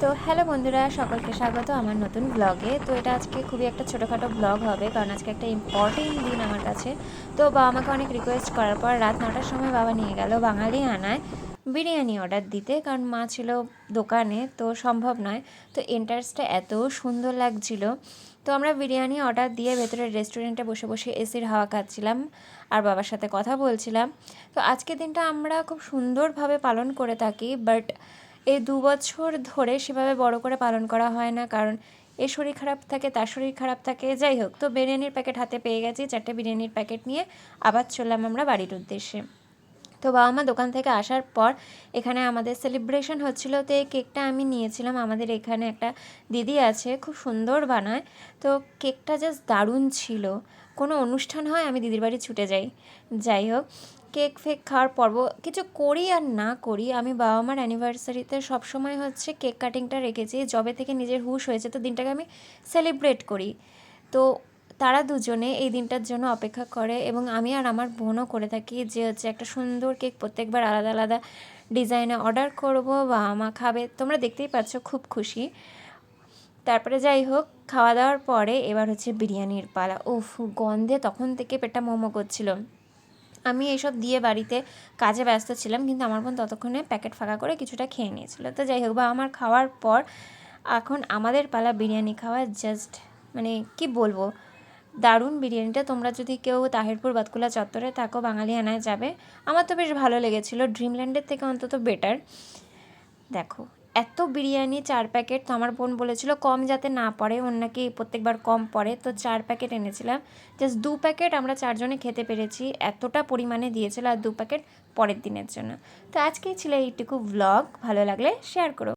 তো হ্যালো বন্ধুরা, সকলকে স্বাগত আমার নতুন ব্লগে। তো এটা আজকে খুবই একটা ছোটোখাটো ব্লগ হবে, কারণ আজকে একটা ইম্পর্টেন্ট দিন আমার কাছে। তো বাবা আমাকে অনেক রিকোয়েস্ট করার পর রাত 9টার সময় বাবা নিয়ে গেল বাঙালি আনায় বিরিয়ানি অর্ডার দিতে, কারণ মা ছিল দোকানে, তো সম্ভব নয়। তো এন্টারেস্টটা এত সুন্দর লাগছিল। তো আমরা বিরিয়ানি অর্ডার দিয়ে ভেতরের রেস্টুরেন্টে বসে বসে এসির হাওয়া খাচ্ছিলাম আর বাবার সাথে কথা বলছিলাম। তো আজকের দিনটা আমরা খুব সুন্দরভাবে পালন করে থাকি, বাট এই 2 বছর ধরে সেভাবে বড় করে পালন করা হয় না, কারণ এর শরীর খারাপ থাকে, তার শরীর খারাপ থাকে, যাই হোক। তো বিরিয়ানির প্যাকেট হাতে পেয়ে গেছি, 4টে বিরিয়ানির প্যাকেট নিয়ে আবার চললাম আমরা বাড়ির উদ্দেশ্যে। তো বাবা মা দোকান থেকে আসার পর এখানে আমাদের সেলিব্রেশন হচ্ছিলো। তো এই কেকটা আমি নিয়েছিলাম, আমাদের এখানে একটা দিদি আছে, খুব সুন্দর বানায়। তো কেকটা জাস্ট দারুণ ছিল। কোনো অনুষ্ঠান হয় আমি দিদির বাড়ি ছুটে যাই। যাই হোক, কেক ফেক খাওয়ার পর্ব কিছু করি আর না করি, আমি বাবা মার অ্যানিভার্সারিতে সবসময় হচ্ছে কেক কাটিংটা রেখেছি। যবে থেকে নিজের হুঁশ হয়েছে, তো দিনটাকে আমি সেলিব্রেট করি। তো তারা দুজনে এই দিনটার জন্য অপেক্ষা করে, এবং আমি আর আমার বোনও করে থাকি, যে হচ্ছে একটা সুন্দর কেক প্রত্যেকবার আলাদা আলাদা ডিজাইনে অর্ডার করব, বাবা মা খাবে। তোমরা দেখতেই পাচ্ছ, খুব খুশি। তারপরে যাই হোক, খাওয়া দাওয়ার পরে এবার হচ্ছে বিরিয়ানির পালা। উফ, গন্ধে তখন থেকে পেটটা মোমো করছিল। আমি এইসব দিয়ে বাড়িতে কাজে ব্যস্ত ছিলাম, কিন্তু আমার বোন ততক্ষণে প্যাকেট ফাঁকা করে কিছুটা খেয়ে নিয়েছিল। তো যাই হোক, বা আমার খাওয়ার পর এখন আমাদের পালা বিরিয়ানি খাওয়া। জাস্ট মানে কি বলবো, দারুণ বিরিয়ানিটা। তোমরা যদি কেউ তাহিরপুর বাতকুলা চত্বরে থাকো, বাঙালি আনায় যাবে। আমার তো বেশ ভালো লেগেছিলো, ড্রিমল্যান্ডের থেকে অন্তত বেটার। দেখো, এত বিরিয়ানি 4 প্যাকেট। তো আমার বোন বলেছিল কম যাতে না পড়ে, ওর নাকি প্রত্যেকবার কম পড়ে, তো 4 প্যাকেট এনেছিলাম। জাস্ট 2 প্যাকেট আমরা 4 জনে খেতে পেরেছি, এতটা পরিমাণে দিয়েছিল, আর 2 প্যাকেট পরের দিনের জন্য। তো আজকেই ছিল এইটুকু ব্লগ। ভালো লাগলে শেয়ার করো।